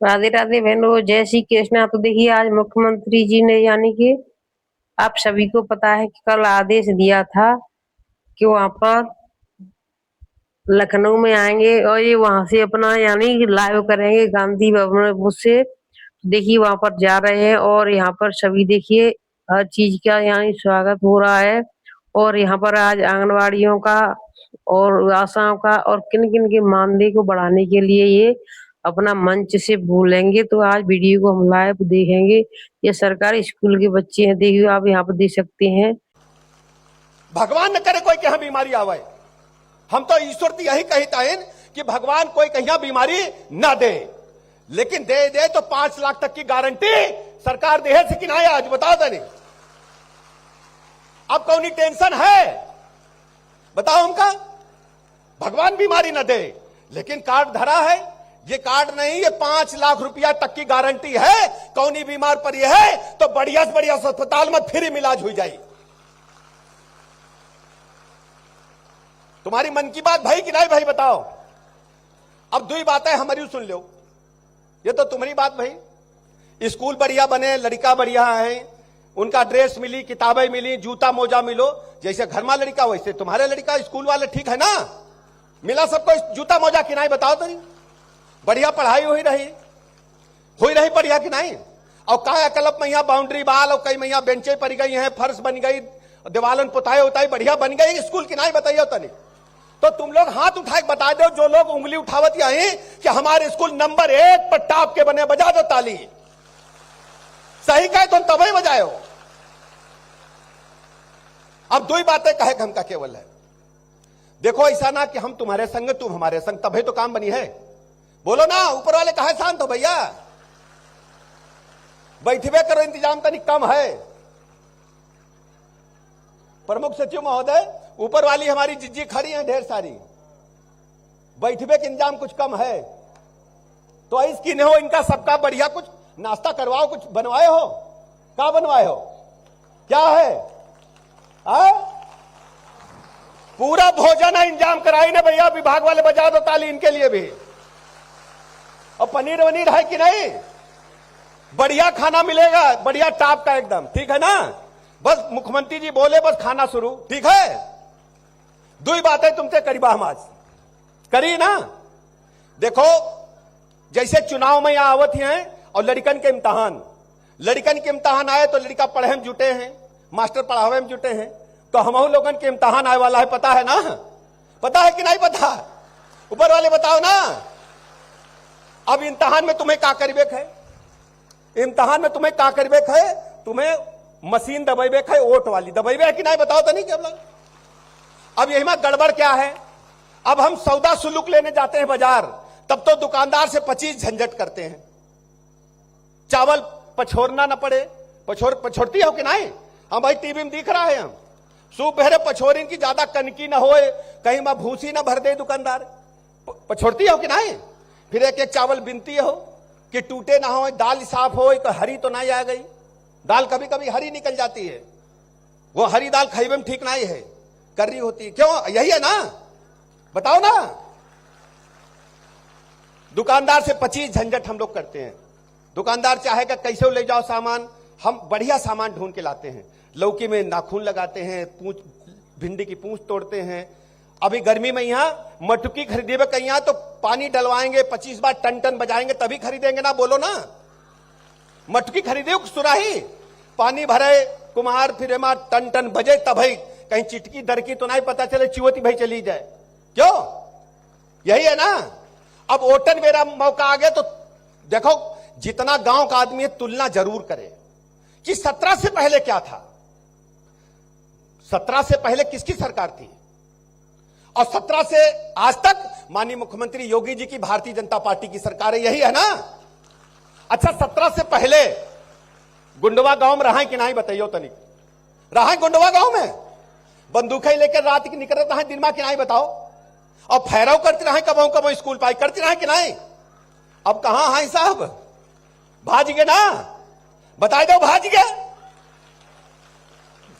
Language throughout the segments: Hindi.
राधे राधे बहनों, जय श्री कृष्णा। तो देखिए, आज मुख्यमंत्री जी ने यानी कि आप सभी को पता है कि कल आदेश दिया था कि वहां पर लखनऊ में आएंगे और ये वहां से अपना यानी कि लाइव करेंगे गांधी भवन से। देखिए वहां पर जा रहे हैं और यहाँ पर सभी देखिए हर चीज का यानी स्वागत हो रहा है। और यहाँ पर आज आंगनवाड़ियों का और आशाओं का और किन किन के मानदेय को बढ़ाने के लिए ये अपना मंच से बोलेंगे। तो आज वीडियो को हम लाइव देखेंगे। ये सरकारी स्कूल के बच्चे हैं, देखिए आप यहाँ पर देख सकते हैं। भगवान न करे कोई के यहाँ बीमारी आवे। हम तो ईश्वर की यही कहता है कि भगवान कोई कहीं बीमारी ना दे, लेकिन दे दे तो 5 लाख तक की गारंटी सरकार दे से कि नहीं। आज बताओ तो नहीं, अब कौन टेंशन है बताओ हमका। भगवान बीमारी ना दे, लेकिन कार्ड धरा है। ये कार्ड नहीं, ये 5 लाख रुपया तक की गारंटी है। कौनी बीमार पड़ी है तो बढ़िया से बढ़िया अस्पताल में फ्री में इलाज हो जाए। तुम्हारी मन की बात भाई कि नहीं भाई बताओ। अब 2 बातें हमारी सुन लो। ये तो तुम्हारी बात भाई, स्कूल बढ़िया बने, लड़का बढ़िया है, उनका ड्रेस मिली, किताबें मिली, जूता मोजा मिलो। जैसे घर में लड़का वैसे तुम्हारे लड़का, स्कूल वाले ठीक है ना, मिला सबको जूता मोजा कि नहीं बताओ तो नहीं। बढ़िया पढ़ाई हुई रही बढ़िया कि नहीं। और काया कलप में यहाँ बाउंड्री बाल और कई मैया बेंचे पड़ गई हैं, फर्श बन गई, दीवालन पुताई उताई बढ़िया बन गई स्कूल की नहीं बताइए तो नहीं। तो तुम लोग हाथ उठा के बता दो, जो लोग उंगली उठावत यही कि हमारे स्कूल नंबर 1 पर टॉप के बने, बजा दो ताली। सही कहे तुम तभी बजाओ। अब 2 बातें कहे हमका केवल है। देखो ऐसा ना कि हम तुम्हारे संग तुम हमारे संग, तभी तो काम बनी है। बोलो ना, ऊपर वाले कहे शांत हो भैया, बैठवे करो, इंतजाम तनिक कम है। प्रमुख सचिव महोदय, ऊपर वाली हमारी जिज्जी खड़ी हैं ढेर सारी, बैठवे के इंतजाम कुछ कम है तो इसकी नहीं हो, इनका सबका बढ़िया कुछ नाश्ता करवाओ, कुछ बनवाए हो, क्या बनवाए हो, क्या है पूरा भोजन इंतजाम कराई ना भैया। विभाग वाले बजा दो ताली इनके लिए भी। और पनीर वनीर है कि नहीं, बढ़िया खाना मिलेगा, बढ़िया टॉप का एकदम, ठीक है ना। बस मुख्यमंत्री जी बोले बस खाना शुरू, ठीक है। 2 बातें तुमसे करीबा हम आज करी ना। देखो जैसे चुनाव में यहां आवत हैं और लड़कन के इम्तहान आए तो लड़का पढ़े में जुटे हैं, मास्टर पढ़ावे में जुटे हैं। तो हम लोगन के इम्तहान आए वाला है, पता है ना, पता है कि नहीं पता, ऊपर वाले बताओ ना। अब इम्तहान में तुम्हें क्या करबेक है, इम्तहान में तुम्हें क्या करबेक है, तुम्हें मशीन दबेबेक है, वोट वाली दबेबे है कि नहीं बताओ तो नहीं केवल। अब यही में गड़बड़ क्या है, अब हम सौदा सुलूक लेने जाते हैं बाजार, तब तो दुकानदार से 25 झंझट करते हैं। चावल पछोरना ना पड़े, पछोरती हो कि नहीं। हम भाई टीवी में दिख रहा है, हम सूप बहरे पछोरी की ज्यादा कनकी ना होए, कहीं में भूसी ना भर दे दुकानदार, पछोरती हो कि नहीं। फिर एक एक चावल बिनती हो कि टूटे ना हो, दाल साफ हो, हरी तो नहीं आ गई, दाल कभी कभी हरी निकल जाती है, वो हरी दाल खाइबे में ठीक नहीं है, कर्री होती है, क्यों, यही है ना, बताओ ना। दुकानदार से 25 झंझट हम लोग करते हैं। दुकानदार चाहेगा कैसे ले जाओ सामान, हम बढ़िया सामान ढूंढ के लाते हैं। लौकी में नाखून लगाते हैं, पूंछ, भिंडी की पूंछ तोड़ते हैं। अभी गर्मी में यहाँ मटकी खरीदेबे कहीं तो पानी डलवाएंगे, 25 बार टन टन बजाएंगे तभी खरीदेंगे ना, बोलो ना। मटकी खरीदे सुराही, पानी भरे कुम्हार, फिर टन टन बजे तभी, कहीं चिटकी दरकी तो नहीं पता चले चिवती भाई चली जाए, क्यों, यही है ना। अब ओटन मेरा मौका आ गया तो देखो, जितना गांव का आदमी है तुलना जरूर करे कि 17 से पहले क्या था, 17 से पहले किसकी सरकार थी और 17 से आज तक माननीय मुख्यमंत्री योगी जी की भारतीय जनता पार्टी की सरकार है, यही है ना। अच्छा 17 से पहले गुंडवा गांव में रहा कि नहीं बताइयो तनिक, रहा गुंडवा गांव में, बंदूकें लेकर रात की निकल रहा है, दिन में कि नहीं बताओ, और फैराव करते रहे, कब कब स्कूल पाई करते रहे कि नहीं। अब कहां है साहब, भाज गए ना, बता दो भाज गए,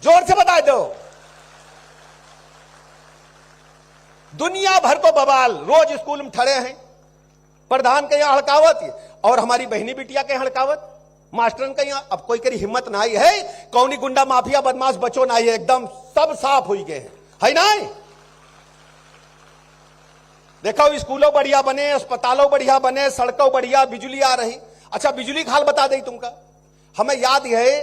जोर से बता दो। दुनिया भर को बवाल, रोज स्कूल में ठड़े हैं, प्रधान के यहां हड़कावत, और हमारी बहनी बिटिया के हड़कावत मास्टरन का यहाँ अब कोई करी हिम्मत ना आई है, कौनी गुंडा माफिया बदमाश बचो ना है, एकदम सब साफ हो गए हैं, है ना? देखो स्कूलों बढ़िया बने, अस्पतालों बढ़िया बने, सड़कों बढ़िया, बिजली आ रही। अच्छा बिजली का हाल बता दे तुमका, हमें याद है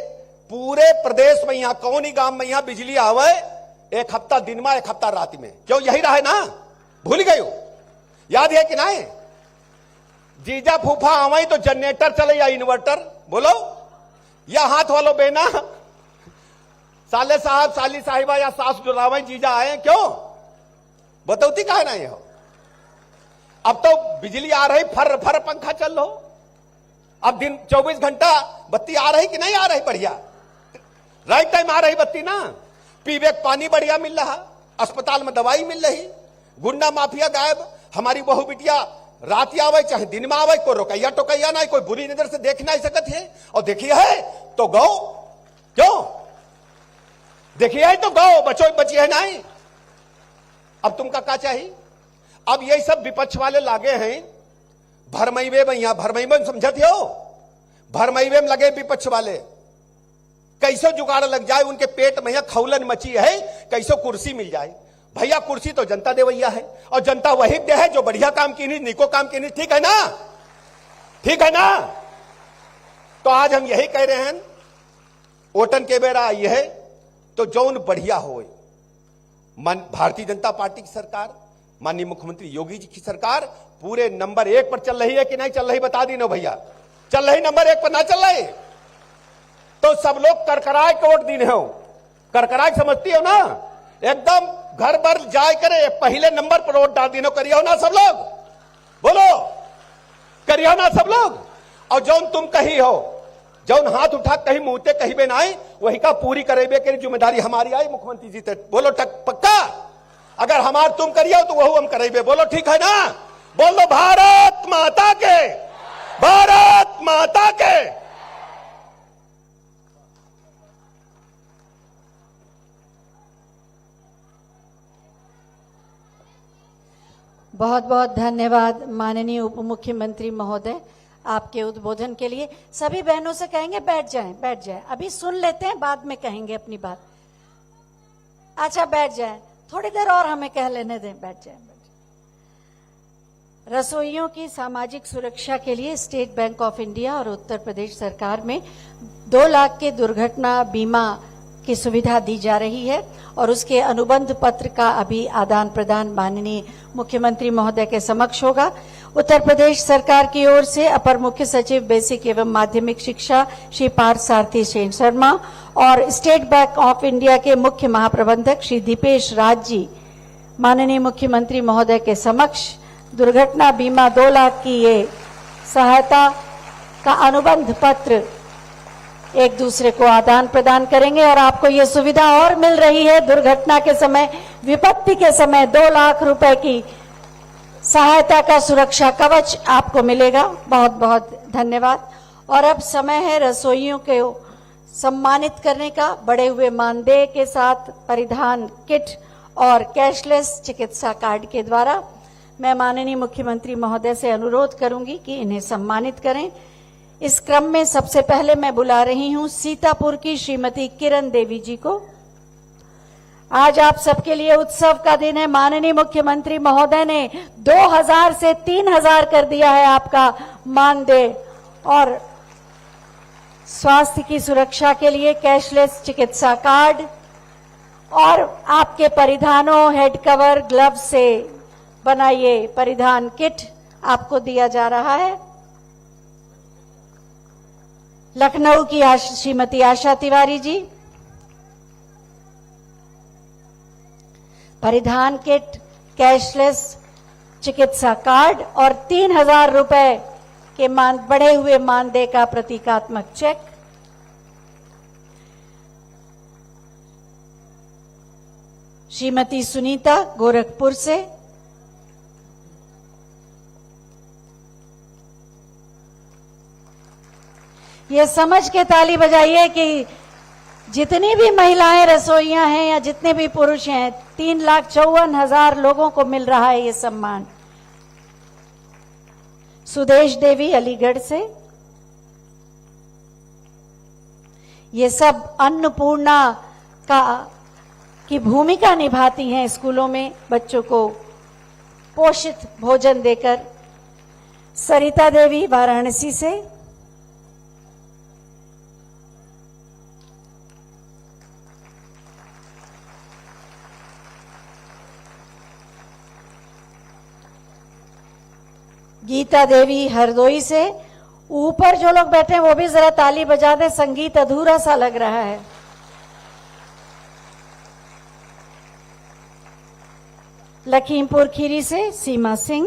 पूरे प्रदेश में यहाँ कौन ही गांव में यहाँ बिजली आवे, एक हफ्ता दिन में एक हफ्ता रात में, क्यों यही रहा है ना? भूल गए हो? याद है कि नहीं? जीजा फूफा आवाई तो जनरेटर चले या इन्वर्टर, बोलो या हाथ वालों बेना, साले साहब साली साहिबा या सास डुलावे जीजा आए, क्यों बतौती कहा ना ये हो? अब तो बिजली आ रही, फर फर पंखा चल लो, अब दिन 24 घंटा बत्ती आ रही कि नहीं आ रही? बढ़िया राइट टाइम आ रही बत्ती ना, पीवे पानी बढ़िया मिल रहा, अस्पताल में दवाई मिल रही, गुंडा माफिया गायब, हमारी बहू बिटिया रात आवे चाहे दिन में आवे, कोई रोकैया टोकैया नहीं, कोई बुरी नजर से देख नहीं सकत है। और देखिए है तो गौ, क्यों देखिए है तो गौ बचो बची है नहीं। अब तुमका क्या चाहिए? अब यही सब विपक्ष वाले लागे हैं भरमईवे में, यहां भरमईवे में समझते हो, भरमईवे में लगे विपक्ष वाले, कैसे जुगाड़ लग जाए उनके पेट में, यहां खौलन मची है, कैसे कुर्सी मिल जाए। भैया कुर्सी तो जनता देवैया है, और जनता वही दे है जो बढ़िया काम की नहीं, निको काम की नहीं, ठीक है ना? ठीक है ना? तो आज हम यही कह रहे हैं, वोटन के बेरा आई है तो जौन बढ़िया हो, भारतीय जनता पार्टी की सरकार, माननीय मुख्यमंत्री योगी जी की सरकार पूरे नंबर 1 पर चल रही है कि नहीं चल रही? बता दी नो भैया, चल रही नंबर 1 पर ना चल रही? तो सब लोग करकराए के वोट दीने हो, करकराए समझती हो ना, एकदम घर भर जाए करे पहले नंबर पर वोट डाल दीनो, करियो ना सब लोग, बोलो करियो ना सब लोग। और जौन तुम कही हो, जौन हाथ उठा कहीं मुंहते कहीं बे नाई, वही का पूरी करेबे के जिम्मेदारी हमारी आई मुख्यमंत्री जी ते, बोलो पक्का? अगर हमार तुम करियो तो वह हम करेबे, बोलो ठीक है ना? बोलो भारत माता के, भारत माता के। बहुत बहुत धन्यवाद माननीय उप मुख्यमंत्री महोदय आपके उद्बोधन के लिए। सभी बहनों से कहेंगे बैठ जाएं, बैठ जाएं, अभी सुन लेते हैं, बाद में कहेंगे अपनी बात। अच्छा बैठ जाएं, थोड़ी देर और हमें कह लेने दें, बैठ जाएं, बैठ जाएं। रसोइयों की सामाजिक सुरक्षा के लिए स्टेट बैंक ऑफ इंडिया और उत्तर प्रदेश सरकार में 2 लाख के दुर्घटना बीमा की सुविधा दी जा रही है, और उसके अनुबंध पत्र का अभी आदान प्रदान माननीय मुख्यमंत्री महोदय के समक्ष होगा। उत्तर प्रदेश सरकार की ओर से अपर मुख्य सचिव बेसिक एवं माध्यमिक शिक्षा श्री पार्थ सारथी सेन शर्मा और स्टेट बैंक ऑफ इंडिया के मुख्य महाप्रबंधक श्री दीपेश राज जी माननीय मुख्यमंत्री महोदय के समक्ष दुर्घटना बीमा 2 लाख की ये सहायता का अनुबंध पत्र एक दूसरे को आदान प्रदान करेंगे, और आपको ये सुविधा और मिल रही है। दुर्घटना के समय, विपत्ति के समय 2 लाख रुपए की सहायता का सुरक्षा कवच आपको मिलेगा। बहुत बहुत धन्यवाद। और अब समय है रसोइयों को सम्मानित करने का। बढ़े हुए मानदेय के साथ परिधान किट और कैशलेस चिकित्सा कार्ड के द्वारा मैं माननीय मुख्यमंत्री महोदय से अनुरोध करूंगी कि इन्हें सम्मानित करें। इस क्रम में सबसे पहले मैं बुला रही हूं सीतापुर की श्रीमती किरण देवी जी को। आज आप सबके लिए उत्सव का दिन है। माननीय मुख्यमंत्री महोदय ने 2000 से 3000 कर दिया है आपका मानदेय, और स्वास्थ्य की सुरक्षा के लिए कैशलेस चिकित्सा कार्ड और आपके परिधानों, हेड कवर, ग्लव से बना ये परिधान किट आपको दिया जा रहा है। लखनऊ की श्रीमती आशा तिवारी जी, परिधान किट, कैशलेस चिकित्सा कार्ड और 3000 रुपए के बढ़े हुए मानदेय का प्रतीकात्मक चेक। श्रीमती सुनीता गोरखपुर से, ये समझ के ताली बजाइए कि जितनी भी महिलाएं रसोइयां हैं या जितने भी पुरुष हैं, 3,54,000 लोगों को मिल रहा है ये सम्मान। सुदेश देवी अलीगढ़ से। ये सब अन्नपूर्णा की भूमिका निभाती हैं स्कूलों में बच्चों को पोषित भोजन देकर। सरिता देवी वाराणसी से। गीता देवी हरदोई से। ऊपर जो लोग बैठे हैं वो भी जरा ताली बजा दें, संगीत अधूरा सा लग रहा है। लखीमपुर खीरी से सीमा सिंह।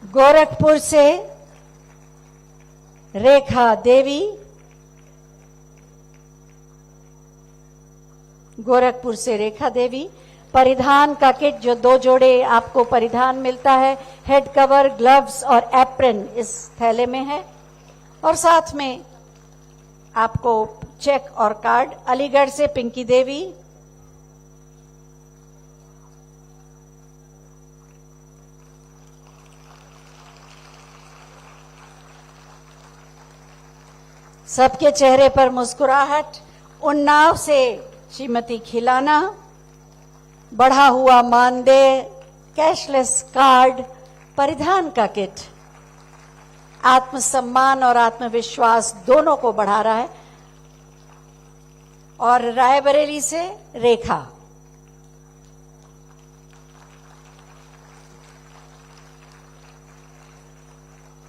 गोरखपुर से रेखा देवी। गोरखपुर से रेखा देवी। परिधान का किट जो 2 जोड़े आपको परिधान मिलता है, हेड कवर, ग्लव्स और एप्रन इस थैले में है, और साथ में आपको चेक और कार्ड। अलीगढ़ से पिंकी देवी। सबके चेहरे पर मुस्कुराहट। उन्नाव से श्रीमती खिलाना। बढ़ा हुआ मानदेय, कैशलेस कार्ड, परिधान का किट आत्मसम्मान और आत्मविश्वास दोनों को बढ़ा रहा है। और रायबरेली से रेखा।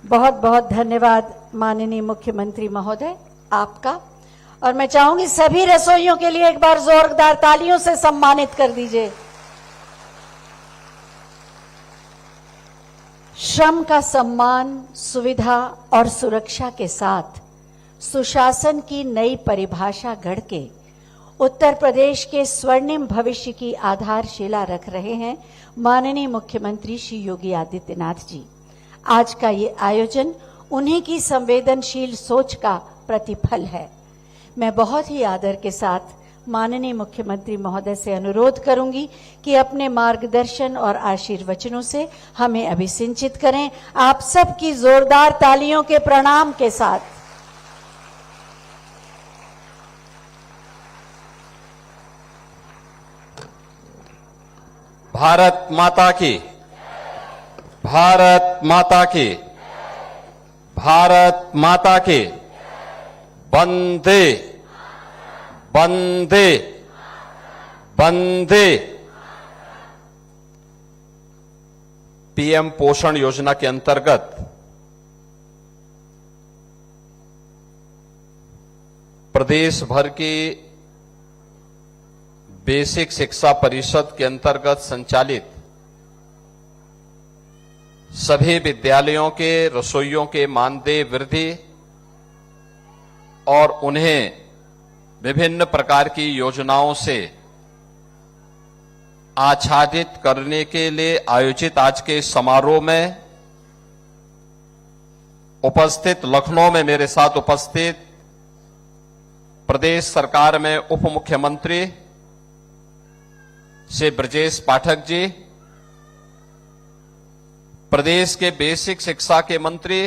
बहुत बहुत धन्यवाद माननीय मुख्यमंत्री महोदय आपका। और मैं चाहूंगी सभी रसोइयों के लिए एक बार जोरदार तालियों से सम्मानित कर दीजिए। श्रम का सम्मान, सुविधा और सुरक्षा के साथ सुशासन की नई परिभाषा गढ़ के उत्तर प्रदेश के स्वर्णिम भविष्य की आधारशिला रख रहे हैं माननीय मुख्यमंत्री श्री योगी आदित्यनाथ जी। आज का ये आयोजन उन्हीं की संवेदनशील सोच का प्रतिफल है। मैं बहुत ही आदर के साथ माननीय मुख्यमंत्री महोदय से अनुरोध करूंगी कि अपने मार्गदर्शन और आशीर्वचनों से हमें अभिसिंचित करें। आप सबकी जोरदार तालियों के प्रणाम के साथ। भारत माता की, भारत माता की, भारत माता की। वंदे वंदे वंदे। पीएम पोषण योजना के अंतर्गत प्रदेश भर की बेसिक शिक्षा परिषद के अंतर्गत संचालित सभी विद्यालयों के रसोइयों के मानदेय वृद्धि और उन्हें विभिन्न प्रकार की योजनाओं से आच्छादित करने के लिए आयोजित आज के समारोह में उपस्थित, लखनऊ में मेरे साथ उपस्थित प्रदेश सरकार में उप मुख्यमंत्री श्री ब्रजेश पाठक जी, प्रदेश के बेसिक शिक्षा के मंत्री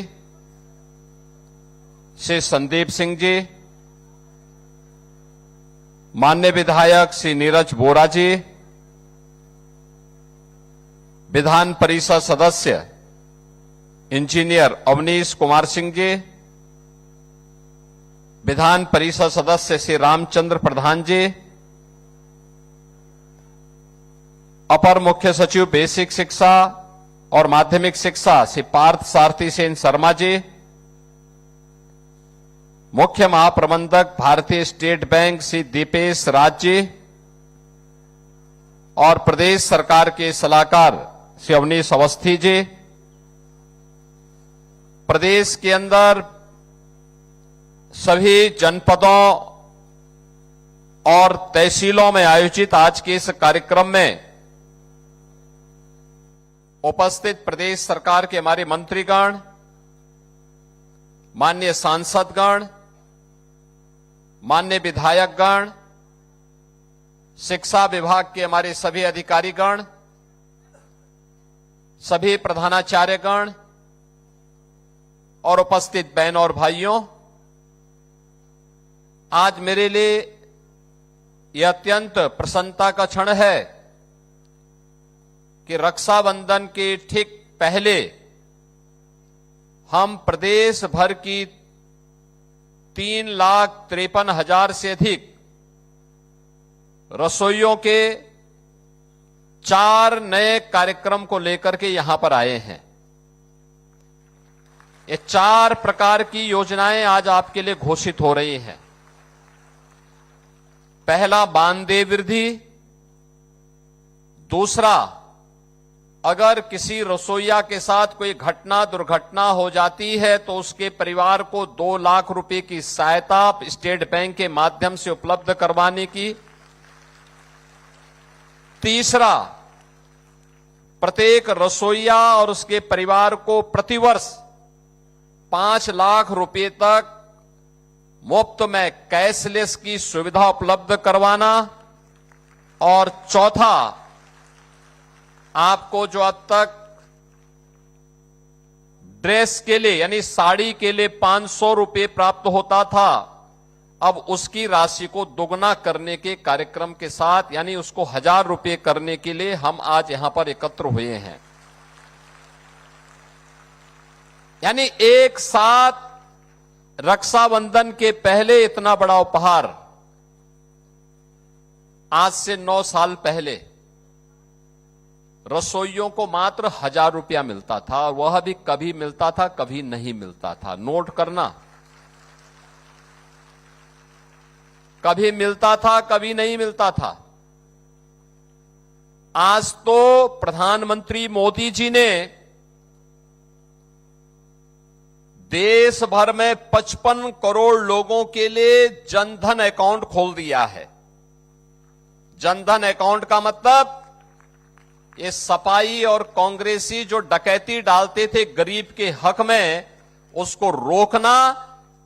श्री संदीप सिंह जी, माननीय विधायक श्री नीरज बोरा जी, विधान परिषद सदस्य इंजीनियर अवनीश कुमार सिंह जी, विधान परिषद सदस्य श्री रामचंद्र प्रधान जी, अपर मुख्य सचिव बेसिक शिक्षा और माध्यमिक शिक्षा श्री पार्थ सारथी सेन शर्मा जी, मुख्य महाप्रबंधक भारतीय स्टेट बैंक श्री दीपेश राज जी और प्रदेश सरकार के सलाहकार श्री अवनीश अवस्थी जी, प्रदेश के अंदर सभी जनपदों और तहसीलों में आयोजित आज के इस कार्यक्रम में उपस्थित प्रदेश सरकार के हमारे मंत्रीगण, माननीय सांसदगण, माननीय विधायकगण, शिक्षा विभाग के हमारे सभी अधिकारीगण, सभी प्रधानाचार्यगण और उपस्थित बहनों और भाइयों, आज मेरे लिए यह अत्यंत प्रसन्नता का क्षण है कि रक्षाबंधन के ठीक पहले हम प्रदेश भर की 3,53,000 से अधिक रसोइयों के 4 नए कार्यक्रम को लेकर के यहां पर आए हैं। ये 4 प्रकार की योजनाएं आज आपके लिए घोषित हो रही हैं। पहला, मानदेय वृद्धि। दूसरा, अगर किसी रसोइया के साथ कोई घटना दुर्घटना हो जाती है तो उसके परिवार को 2 लाख रुपए की सहायता स्टेट बैंक के माध्यम से उपलब्ध करवाने की। तीसरा, प्रत्येक रसोइया और उसके परिवार को प्रतिवर्ष 5 लाख रुपए तक मुफ्त में कैशलेस की सुविधा उपलब्ध करवाना। और चौथा, आपको जो अब तक ड्रेस के लिए यानी साड़ी के लिए 500 रुपए प्राप्त होता था, अब उसकी राशि को दोगुना करने के कार्यक्रम के साथ यानी उसको 1,000 रुपए करने के लिए हम आज यहां पर एकत्र हुए हैं। यानी एक साथ रक्षाबंधन के पहले इतना बड़ा उपहार। आज से 9 साल पहले रसोइयों को मात्र 1,000 रुपया मिलता था, और वह भी कभी मिलता था कभी नहीं मिलता था। नोट करना, कभी मिलता था कभी नहीं मिलता था। आज तो प्रधानमंत्री मोदी जी ने देश भर में 55 करोड़ लोगों के लिए जनधन अकाउंट खोल दिया है। जनधन अकाउंट का मतलब ये सपाई और कांग्रेसी जो डकैती डालते थे गरीब के हक में, उसको रोकना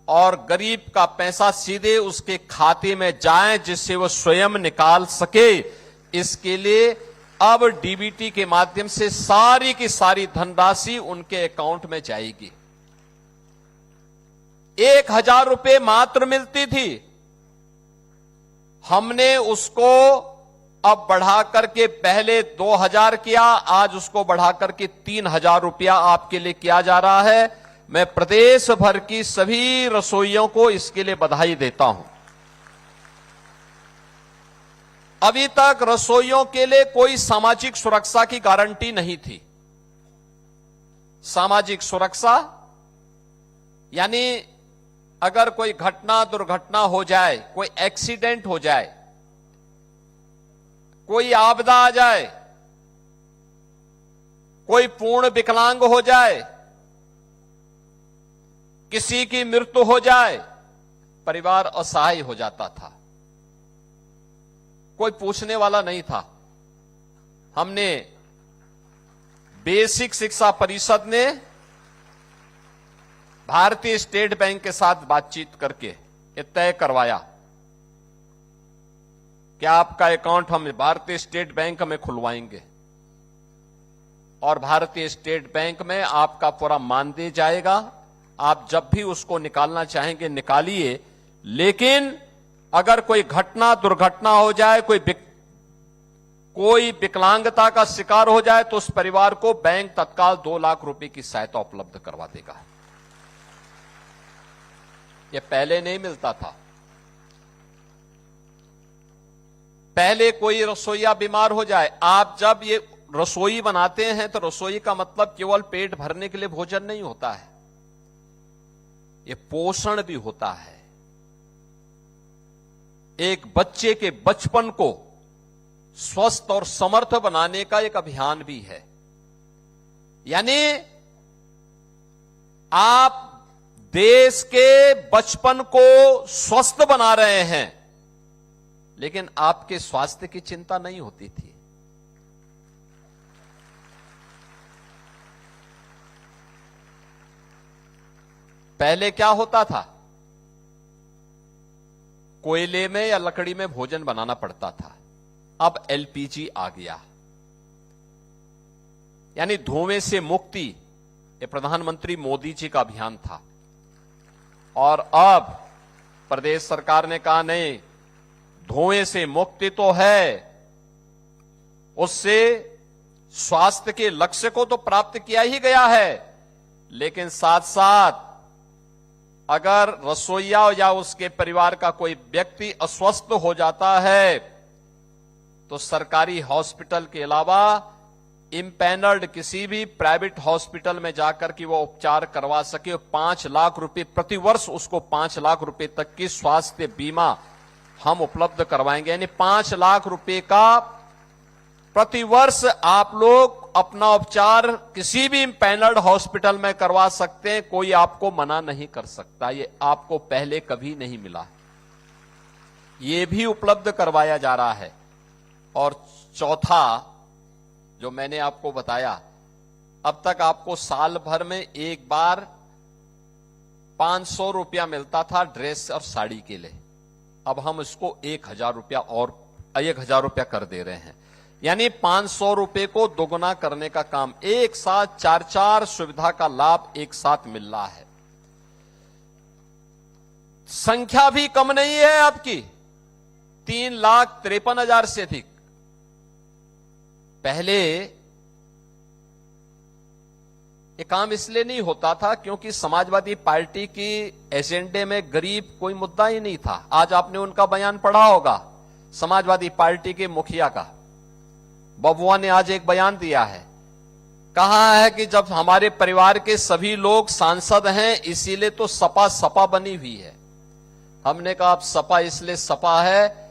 और गरीब का पैसा सीधे उसके खाते में जाए जिससे वो स्वयं निकाल सके। इसके लिए अब डीबीटी के माध्यम से सारी की सारी धनराशि उनके अकाउंट में जाएगी। 1,000 रुपए मात्र मिलती थी, हमने उसको अब बढ़ा करके पहले 2,000 किया, आज उसको बढ़ा करके 3,000 रुपया आपके लिए किया जा रहा है। मैं प्रदेश भर की सभी रसोइयों को इसके लिए बधाई देता हूं। अभी तक रसोइयों के लिए कोई सामाजिक सुरक्षा की गारंटी नहीं थी। सामाजिक सुरक्षा यानी अगर कोई घटना दुर्घटना हो जाए, कोई एक्सीडेंट हो जाए, कोई आपदा आ जाए, कोई पूर्ण विकलांग हो जाए, किसी की मृत्यु हो जाए, परिवार असहाय हो जाता था, कोई पूछने वाला नहीं था। हमने बेसिक शिक्षा परिषद ने भारतीय स्टेट बैंक के साथ बातचीत करके ये तय करवाया कि आपका अकाउंट हम भारतीय स्टेट बैंक में खुलवाएंगे और भारतीय स्टेट बैंक में आपका पूरा मानदेय जाएगा। आप जब भी उसको निकालना चाहेंगे निकालिए, लेकिन अगर कोई घटना दुर्घटना हो जाए, कोई विकलांगता का शिकार हो जाए तो उस परिवार को बैंक तत्काल 2 लाख रुपए की सहायता उपलब्ध करवा देगा। यह पहले नहीं मिलता था। पहले कोई रसोइया बीमार हो जाए, आप जब ये रसोई बनाते हैं तो रसोई का मतलब केवल पेट भरने के लिए भोजन नहीं होता है, ये पोषण भी होता है। एक बच्चे के बचपन को स्वस्थ और समर्थ बनाने का एक अभियान भी है। यानी आप देश के बचपन को स्वस्थ बना रहे हैं, लेकिन आपके स्वास्थ्य की चिंता नहीं होती थी। पहले क्या होता था, कोयले में या लकड़ी में भोजन बनाना पड़ता था। अब एलपीजी आ गया, यानी धुएं से मुक्ति, ये प्रधानमंत्री मोदी जी का अभियान था। और अब प्रदेश सरकार ने कहा नहीं, धुएं से मुक्ति तो है, उससे स्वास्थ्य के लक्ष्य को तो प्राप्त किया ही गया है, लेकिन साथ साथ अगर रसोइया या उसके परिवार का कोई व्यक्ति अस्वस्थ हो जाता है तो सरकारी हॉस्पिटल के अलावा इम्पैनल्ड किसी भी प्राइवेट हॉस्पिटल में जाकर के वो उपचार करवा सके। 5 लाख रुपए प्रति वर्ष, उसको 5 लाख रुपए तक की स्वास्थ्य बीमा हम उपलब्ध करवाएंगे। यानी 5 लाख रुपए का प्रति वर्ष आप लोग अपना उपचार किसी भी इम्पैनल्ड हॉस्पिटल में करवा सकते हैं, कोई आपको मना नहीं कर सकता। ये आपको पहले कभी नहीं मिला, ये भी उपलब्ध करवाया जा रहा है। और चौथा जो मैंने आपको बताया, अब तक आपको साल भर में एक बार 500 रुपया मिलता था ड्रेस और साड़ी के लिए, अब हम इसको 1000 रुपया और 1000 रुपया कर दे रहे हैं। यानी 500 रुपए को दोगुना करने का काम, एक साथ 4 सुविधा का लाभ एक साथ मिल रहा है। संख्या भी कम नहीं है आपकी, 3,53,000 से अधिक। पहले ये काम इसलिए नहीं होता था क्योंकि समाजवादी पार्टी की एजेंडे में गरीब कोई मुद्दा ही नहीं था। आज आपने उनका बयान पढ़ा होगा, समाजवादी पार्टी के मुखिया का, बबुआ ने आज एक बयान दिया है, कहा है कि जब हमारे परिवार के सभी लोग सांसद हैं इसीलिए तो सपा बनी हुई है। हमने कहा अब सपा इसलिए सपा है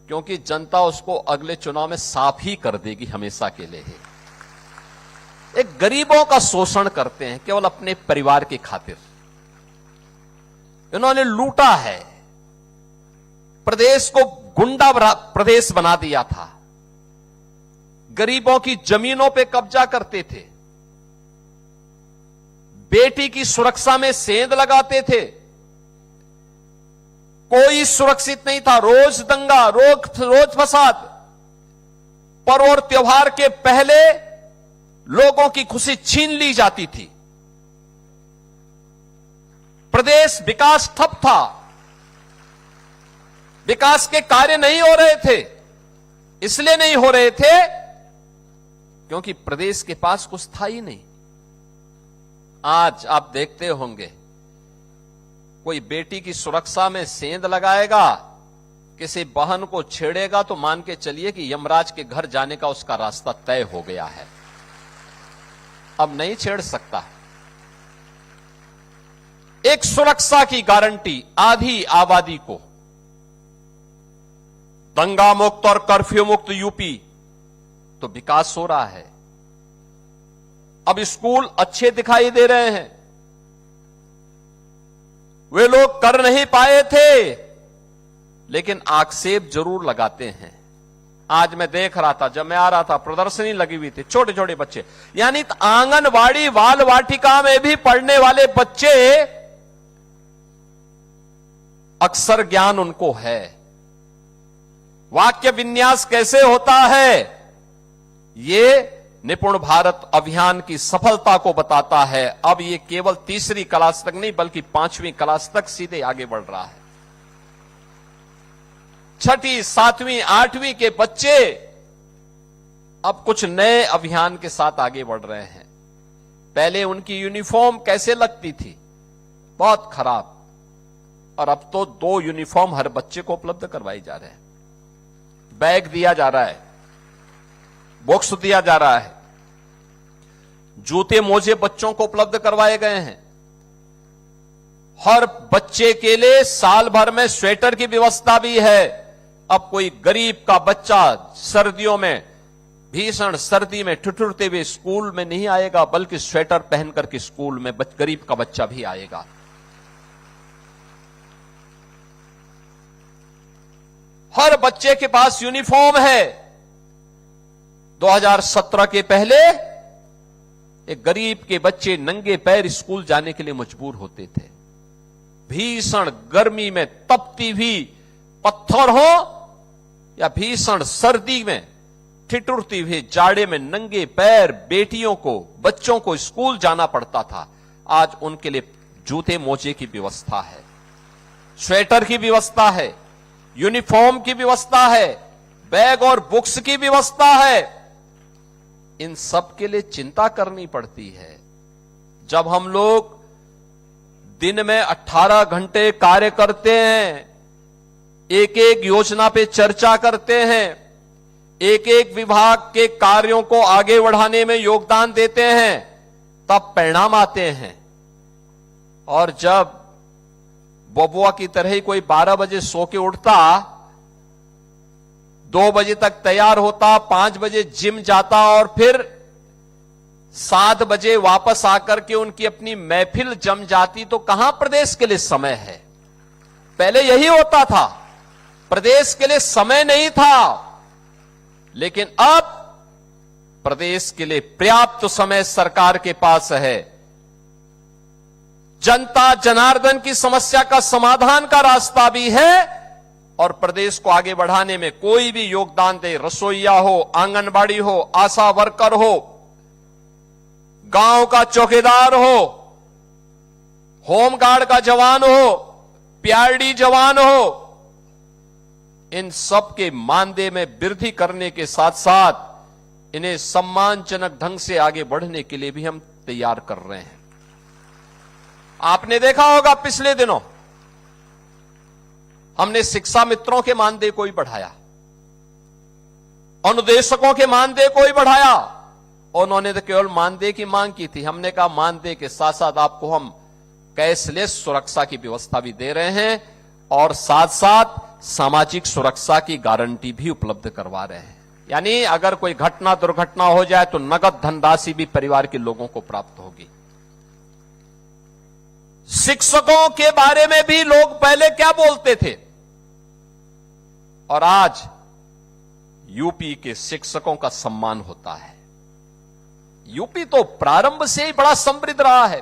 क्योंकि जनता उसको अगले चुनाव में साफ ही कर देगी, हमेशा के लिए ही। एक गरीबों का शोषण करते हैं केवल अपने परिवार की खातिर। इन्होंने लूटा है, प्रदेश को गुंडा प्रदेश बना दिया था, गरीबों की जमीनों पे कब्जा करते थे, बेटी की सुरक्षा में सेंध लगाते थे, कोई सुरक्षित नहीं था, रोज दंगा, रोज फसाद। पर्व और त्योहार के पहले लोगों की खुशी छीन ली जाती थी, प्रदेश विकास ठप था, विकास के कार्य नहीं हो रहे थे। इसलिए नहीं हो रहे थे क्योंकि प्रदेश के पास कुछ था ही नहीं। आज आप देखते होंगे, कोई बेटी की सुरक्षा में सेंध लगाएगा, किसी बहन को छेड़ेगा तो मान के चलिए कि यमराज के घर जाने का उसका रास्ता तय हो गया है, अब नहीं छेड़ सकता। एक सुरक्षा की गारंटी आधी आबादी को, दंगा मुक्त और कर्फ्यू मुक्त यूपी, तो विकास हो रहा है। अब स्कूल अच्छे दिखाई दे रहे हैं, वे लोग कर नहीं पाए थे लेकिन आक्षेप जरूर लगाते हैं। आज मैं देख रहा था, जब मैं आ रहा था प्रदर्शनी लगी हुई थी, छोटे छोटे बच्चे, यानी आंगनवाड़ी बाल वाटिका में भी पढ़ने वाले बच्चे, अक्षर ज्ञान उनको है, वाक्य विन्यास कैसे होता है, ये निपुण भारत अभियान की सफलता को बताता है। अब ये केवल तीसरी क्लास तक नहीं बल्कि 5वीं क्लास तक सीधे आगे बढ़ रहा है। 6ठी, 7वीं, 8वीं के बच्चे अब कुछ नए अभियान के साथ आगे बढ़ रहे हैं। पहले उनकी यूनिफॉर्म कैसे लगती थी, बहुत खराब, और अब तो 2 यूनिफॉर्म हर बच्चे को उपलब्ध करवाई जा रहे हैं, बैग दिया जा रहा है, बॉक्स दिया जा रहा है, जूते मोजे बच्चों को उपलब्ध करवाए गए हैं। हर बच्चे के लिए साल भर में स्वेटर की व्यवस्था भी है। अब कोई गरीब का बच्चा सर्दियों में, भीषण सर्दी में ठिठुरते हुए स्कूल में नहीं आएगा, बल्कि स्वेटर पहन करके स्कूल में गरीब का बच्चा भी आएगा। हर बच्चे के पास यूनिफॉर्म है। 2017 के पहले एक गरीब के बच्चे नंगे पैर स्कूल जाने के लिए मजबूर होते थे। भीषण गर्मी में तपती हुई पत्थर हो या भीषण सर्दी में ठिठुरती हुई जाड़े में नंगे पैर बेटियों को, बच्चों को स्कूल जाना पड़ता था। आज उनके लिए जूते मोजे की व्यवस्था है, स्वेटर की व्यवस्था है, यूनिफॉर्म की व्यवस्था है, बैग और बुक्स की व्यवस्था है। इन सब के लिए चिंता करनी पड़ती है। जब हम लोग दिन में 18 घंटे कार्य करते हैं, एक एक योजना पे चर्चा करते हैं, एक एक विभाग के कार्यों को आगे बढ़ाने में योगदान देते हैं, तब परिणाम आते हैं। और जब बबुआ की तरह ही कोई 12 बजे सो के उठता, 2 बजे तक तैयार होता, 5 बजे जिम जाता और फिर 7 बजे वापस आकर के उनकी अपनी महफिल जम जाती, तो कहां प्रदेश के लिए समय है? पहले यही होता था, प्रदेश के लिए समय नहीं था। लेकिन अब प्रदेश के लिए पर्याप्त समय सरकार के पास है। जनता जनार्दन की समस्या का समाधान का रास्ता भी है और प्रदेश को आगे बढ़ाने में कोई भी योगदान दे, रसोईया हो, आंगनबाड़ी हो, आशा वर्कर हो, गांव का चौकीदार हो, होमगार्ड का जवान हो, पीआरडी जवान हो, इन सब के मानदेय में वृद्धि करने के साथ साथ इन्हें सम्मानजनक ढंग से आगे बढ़ने के लिए भी हम तैयार कर रहे हैं। आपने देखा होगा पिछले दिनों हमने शिक्षा मित्रों के मानदेय को ही बढ़ाया, अनुदेशकों के मानदेय को ही बढ़ाया। उन्होंने तो केवल मानदेय की मांग की थी। हमने कहा मानदेय के साथ साथ आपको हम कैशलेस सुरक्षा की व्यवस्था भी दे रहे हैं और साथ साथ सामाजिक सुरक्षा की गारंटी भी उपलब्ध करवा रहे हैं। यानी अगर कोई घटना दुर्घटना हो जाए तो नगद धनराशि भी परिवार के लोगों को प्राप्त होगी। शिक्षकों के बारे में भी लोग पहले क्या बोलते थे और आज यूपी के शिक्षकों का सम्मान होता है। यूपी तो प्रारंभ से ही बड़ा समृद्ध रहा है।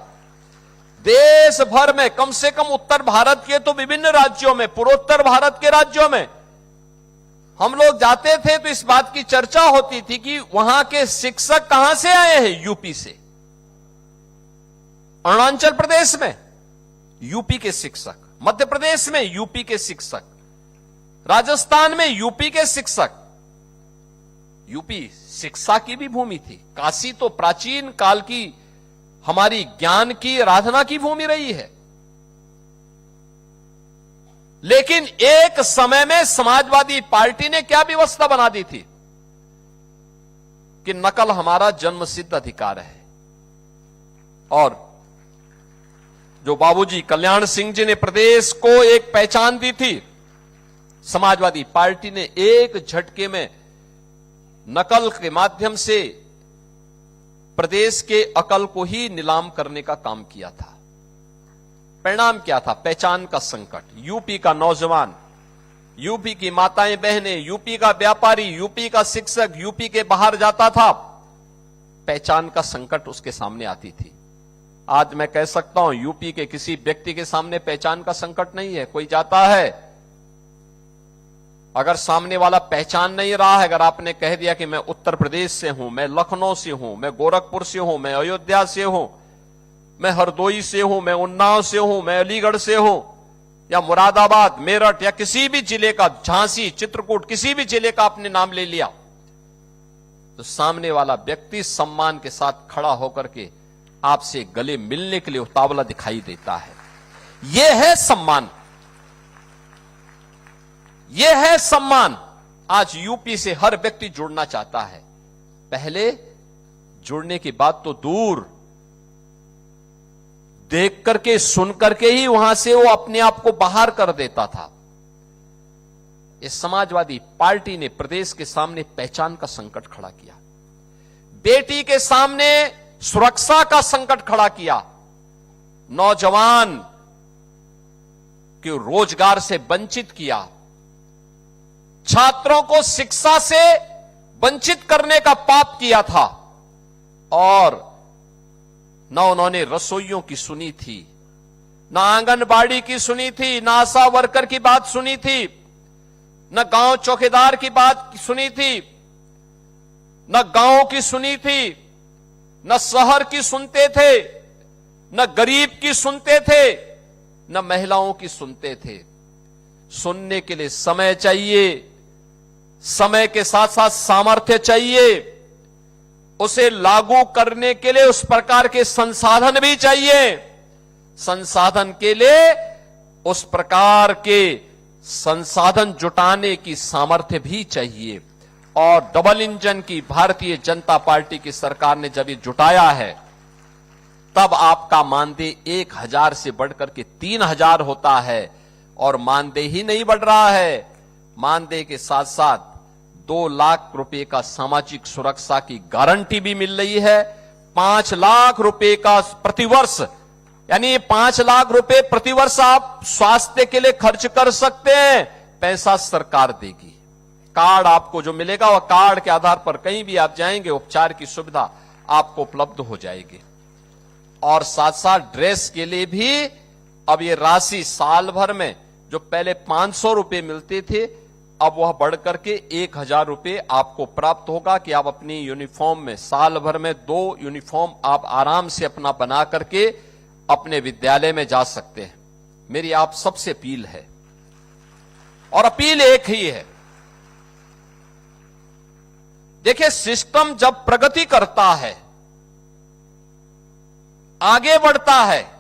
देश भर में, कम से कम उत्तर भारत के तो विभिन्न राज्यों में, पूर्वोत्तर भारत के राज्यों में हम लोग जाते थे तो इस बात की चर्चा होती थी कि वहां के शिक्षक कहां से आए हैं? यूपी से। अरुणाचल प्रदेश में यूपी के शिक्षक, मध्य प्रदेश में यूपी के शिक्षक, राजस्थान में यूपी के शिक्षक। यूपी शिक्षा की भी भूमि थी। काशी तो प्राचीन काल की हमारी ज्ञान की आराधना की भूमि रही है। लेकिन एक समय में समाजवादी पार्टी ने क्या व्यवस्था बना दी थी कि नकल हमारा जन्मसिद्ध अधिकार है। और जो बाबूजी कल्याण सिंह जी ने प्रदेश को एक पहचान दी थी, समाजवादी पार्टी ने एक झटके में नकल के माध्यम से प्रदेश के अकल को ही नीलाम करने का काम किया था। परिणाम क्या था? पहचान का संकट। यूपी का नौजवान, यूपी की माताएं बहनें, यूपी का व्यापारी, यूपी का शिक्षक यूपी के बाहर जाता था, पहचान का संकट उसके सामने आती थी। आज मैं कह सकता हूं यूपी के किसी व्यक्ति के सामने पहचान का संकट नहीं है। कोई जाता है, अगर सामने वाला पहचान नहीं रहा है, अगर आपने कह दिया कि मैं उत्तर प्रदेश से हूं, मैं लखनऊ से हूं, मैं गोरखपुर से हूं, मैं अयोध्या से हूं, मैं हरदोई से हूं, मैं उन्नाव से हूं, मैं अलीगढ़ से हूं, या मुरादाबाद, मेरठ या किसी भी जिले का, झांसी, चित्रकूट, किसी भी जिले का आपने नाम ले लिया, तो सामने वाला व्यक्ति सम्मान के साथ खड़ा होकर के आपसे गले मिलने के लिए उतावला दिखाई देता है। यह है सम्मान, यह है सम्मान। आज यूपी से हर व्यक्ति जुड़ना चाहता है। पहले जुड़ने की बात तो दूर, देख करके सुन करके ही वहां से वो अपने आप को बाहर कर देता था। इस समाजवादी पार्टी ने प्रदेश के सामने पहचान का संकट खड़ा किया, बेटी के सामने सुरक्षा का संकट खड़ा किया, नौजवान के रोजगार से वंचित किया, छात्रों को शिक्षा से वंचित करने का पाप किया था और न उन्होंने रसोइयों की सुनी थी, न आंगनबाड़ी की सुनी थी, न आशा वर्कर की बात सुनी थी, न गांव चौकीदार की बात सुनी थी, न गांव की सुनी थी, न शहर की सुनते थे, न गरीब की सुनते थे, न महिलाओं की सुनते थे। सुनने के लिए समय चाहिए, समय के साथ साथ सामर्थ्य चाहिए, उसे लागू करने के लिए उस प्रकार के संसाधन भी चाहिए, संसाधन के लिए उस प्रकार के संसाधन जुटाने की सामर्थ्य भी चाहिए। और डबल इंजन की भारतीय जनता पार्टी की सरकार ने जब ये जुटाया है, तब आपका मानदेय 1000 से बढ़कर के 3000 होता है। और मानदेय ही नहीं बढ़ रहा है, मानदेय के साथ साथ 2 लाख रुपए का सामाजिक सुरक्षा की गारंटी भी मिल रही है। 5 लाख रुपए का प्रतिवर्ष, यानी 5 लाख रुपए प्रतिवर्ष आप स्वास्थ्य के लिए खर्च कर सकते हैं, पैसा सरकार देगी। कार्ड आपको जो मिलेगा वह कार्ड के आधार पर कहीं भी आप जाएंगे, उपचार की सुविधा आपको उपलब्ध हो जाएगी। और साथ साथ ड्रेस के लिए भी अब ये राशि साल भर में जो पहले 500 रुपए मिलते थे, अब वह बढ़कर के 1000 रुपए आपको प्राप्त होगा कि आप अपनी यूनिफॉर्म में साल भर में 2 यूनिफॉर्म आप आराम से अपना बना करके अपने विद्यालय में जा सकते हैं। मेरी आप सबसे अपील है, और अपील एक ही है। देखिए, सिस्टम जब प्रगति करता है, आगे बढ़ता है,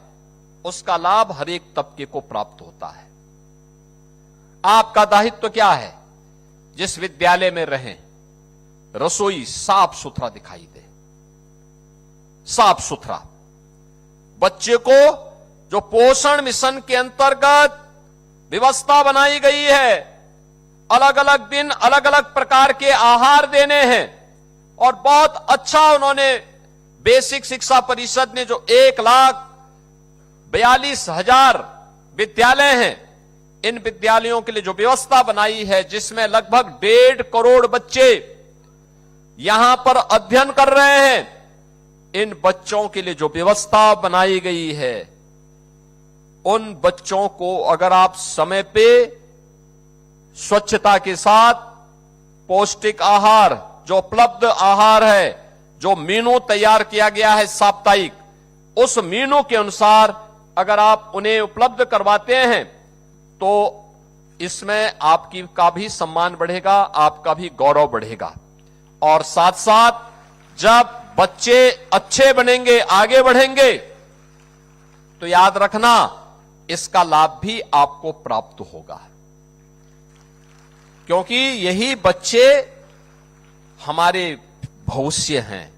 उसका लाभ हर एक तबके को प्राप्त होता है। आपका दायित्व क्या है? जिस विद्यालय में रहें, रसोई साफ सुथरा दिखाई दे, साफ सुथरा। बच्चे को जो पोषण मिशन के अंतर्गत व्यवस्था बनाई गई है, अलग अलग दिन अलग अलग प्रकार के आहार देने हैं, और बहुत अच्छा उन्होंने बेसिक शिक्षा परिषद ने जो 1,42,000 विद्यालय हैं, इन विद्यालयों के लिए जो व्यवस्था बनाई है, जिसमें लगभग 1.5 करोड़ बच्चे यहां पर अध्ययन कर रहे हैं, इन बच्चों के लिए जो व्यवस्था बनाई गई है, उन बच्चों को अगर आप समय पे स्वच्छता के साथ पौष्टिक आहार, जो उपलब्ध आहार है, जो मेनू तैयार किया गया है साप्ताहिक, उस मेनू के अनुसार अगर आप उन्हें उपलब्ध करवाते हैं, तो इसमें आपकी का भी सम्मान बढ़ेगा, आपका भी गौरव बढ़ेगा। और साथ साथ जब बच्चे अच्छे बनेंगे, आगे बढ़ेंगे, तो याद रखना इसका लाभ भी आपको प्राप्त होगा, क्योंकि यही बच्चे हमारे भविष्य हैं।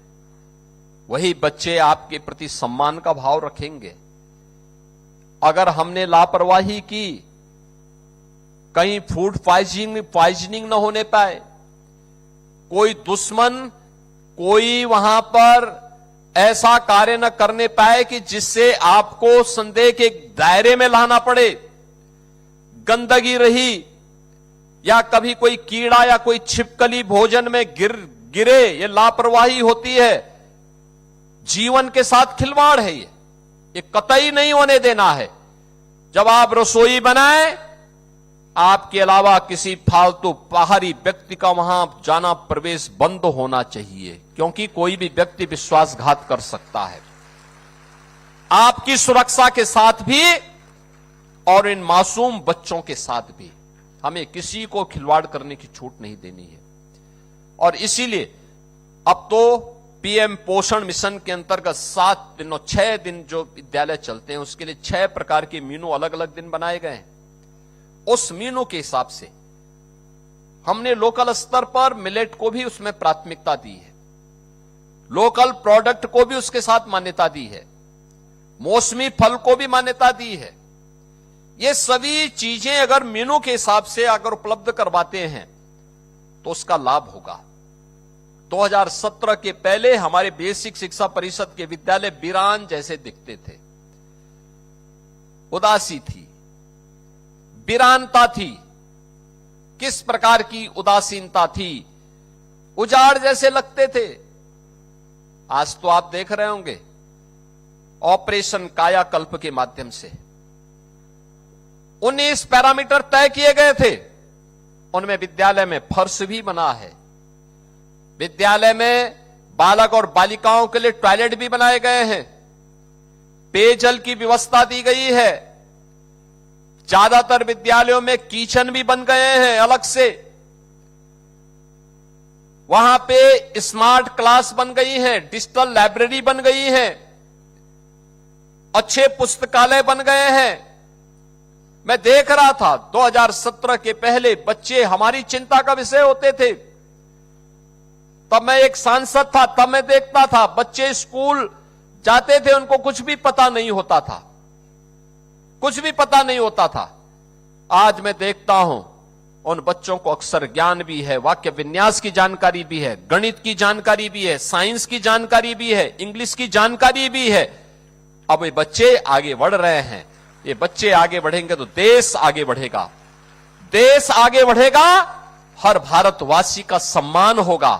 वही बच्चे आपके प्रति सम्मान का भाव रखेंगे। अगर हमने लापरवाही की, कहीं फूड पॉइजनिंग न होने पाए, कोई दुश्मन कोई वहां पर ऐसा कार्य न करने पाए कि जिससे आपको संदेह के दायरे में लाना पड़े, गंदगी रही, या कभी कोई कीड़ा या कोई छिपकली भोजन में गिरे, ये लापरवाही होती है, जीवन के साथ खिलवाड़ है। ये कतई नहीं होने देना है। जब आप रसोई बनाएं, आपके अलावा किसी फालतू बाहरी व्यक्ति का वहां जाना, प्रवेश बंद होना चाहिए, क्योंकि कोई भी व्यक्ति विश्वासघात कर सकता है। आपकी सुरक्षा के साथ भी और इन मासूम बच्चों के साथ भी हमें किसी को खिलवाड़ करने की छूट नहीं देनी है। और इसीलिए अब तो पीएम पोषण मिशन के अंतर्गत 7 दिन और 6 दिन जो विद्यालय चलते हैं, उसके लिए 6 प्रकार के मीनू अलग अलग दिन बनाए गए हैं। उस मीनू के हिसाब से हमने लोकल स्तर पर मिलेट को भी उसमें प्राथमिकता दी है, लोकल प्रोडक्ट को भी उसके साथ मान्यता दी है, मौसमी फल को भी मान्यता दी है। ये सभी चीजें अगर मीनू के हिसाब से अगर उपलब्ध करवाते हैं तो उसका लाभ होगा। 2017 के पहले हमारे बेसिक शिक्षा परिषद के विद्यालय वीरान जैसे दिखते थे, उदासी थी, वीरानता थी। किस प्रकार की उदासीनता थी? उजाड़ जैसे लगते थे। आज तो आप देख रहे होंगे ऑपरेशन कायाकल्प के माध्यम से 19 पैरामीटर तय किए गए थे। उनमें विद्यालय में फर्श भी बना है, विद्यालय में बालक और बालिकाओं के लिए टॉयलेट भी बनाए गए हैं, पेयजल की व्यवस्था दी गई है, ज्यादातर विद्यालयों में किचन भी बन गए हैं अलग से, वहां पे स्मार्ट क्लास बन गई है, डिजिटल लाइब्रेरी बन गई है, अच्छे पुस्तकालय बन गए हैं। मैं देख रहा था 2017 के पहले बच्चे हमारी चिंता का विषय होते थे। तब मैं एक सांसद था, तब मैं देखता था बच्चे स्कूल जाते थे, उनको कुछ भी पता नहीं होता था, कुछ भी पता नहीं होता था। आज मैं देखता हूं उन बच्चों को अक्षर ज्ञान भी है, वाक्य विन्यास की जानकारी भी है, गणित की जानकारी भी है, साइंस की जानकारी भी है, इंग्लिश की जानकारी भी है। अब ये बच्चे आगे बढ़ रहे हैं। ये बच्चे आगे बढ़ेंगे तो देश आगे बढ़ेगा, देश आगे बढ़ेगा, हर भारतवासी का सम्मान होगा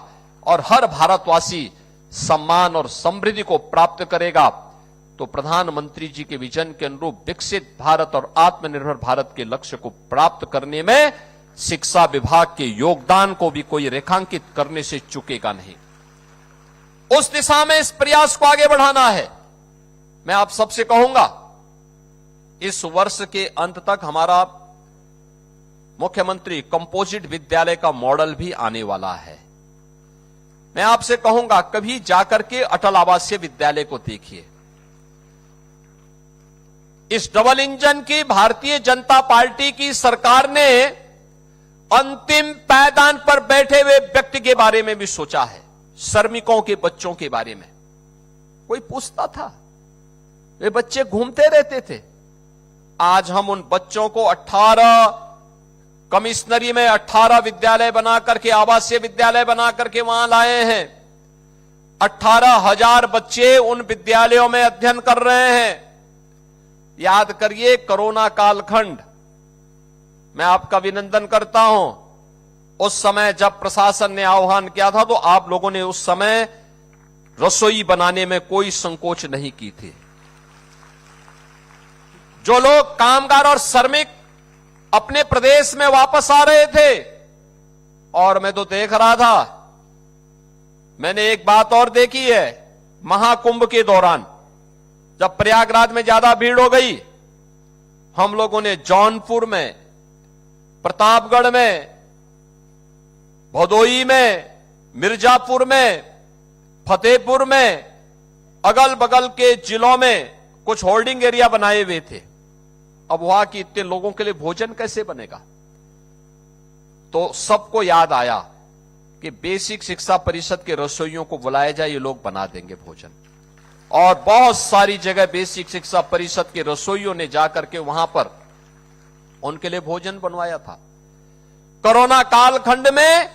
और हर भारतवासी सम्मान और समृद्धि को प्राप्त करेगा। तो प्रधानमंत्री जी के विजन के अनुरूप विकसित भारत और आत्मनिर्भर भारत के लक्ष्य को प्राप्त करने में शिक्षा विभाग के योगदान को भी कोई रेखांकित करने से चूकेगा नहीं। उस दिशा में इस प्रयास को आगे बढ़ाना है। मैं आप सबसे कहूंगा, इस वर्ष के अंत तक हमारा मुख्यमंत्री कंपोजिट विद्यालय का मॉडल भी आने वाला है। मैं आपसे कहूंगा, कभी जाकर के अटल आवासीय विद्यालय को देखिए। इस डबल इंजन की भारतीय जनता पार्टी की सरकार ने अंतिम पायदान पर बैठे हुए व्यक्ति के बारे में भी सोचा है, श्रमिकों के बच्चों के बारे में। कोई पूछता था? वे बच्चे घूमते रहते थे। आज हम उन बच्चों को 18 कमिश्नरी में 18 विद्यालय बना करके, आवासीय विद्यालय बना करके वहां लाए हैं। 18,000 बच्चे उन विद्यालयों में अध्ययन कर रहे हैं। याद करिए, कोरोना कालखंड, मैं आपका अभिनंदन करता हूं। उस समय जब प्रशासन ने आह्वान किया था तो आप लोगों ने उस समय रसोई बनाने में कोई संकोच नहीं की थी। जो लोग कामगार और श्रमिक अपने प्रदेश में वापस आ रहे थे, और मैं तो देख रहा था, मैंने एक बात और देखी है, महाकुंभ के दौरान जब प्रयागराज में ज्यादा भीड़ हो गई, हम लोगों ने जौनपुर में, प्रतापगढ़ में, भदोई में, मिर्जापुर में, फतेहपुर में, अगल बगल के जिलों में कुछ होल्डिंग एरिया बनाए हुए थे। अब वहां की इतने लोगों के लिए भोजन कैसे बनेगा? तो सबको याद आया कि बेसिक शिक्षा परिषद के रसोइयों को बुलाया जाए, ये लोग बना देंगे भोजन। और बहुत सारी जगह बेसिक शिक्षा परिषद के रसोइयों ने जाकर के वहां पर उनके लिए भोजन बनवाया था। कोरोना कालखंड में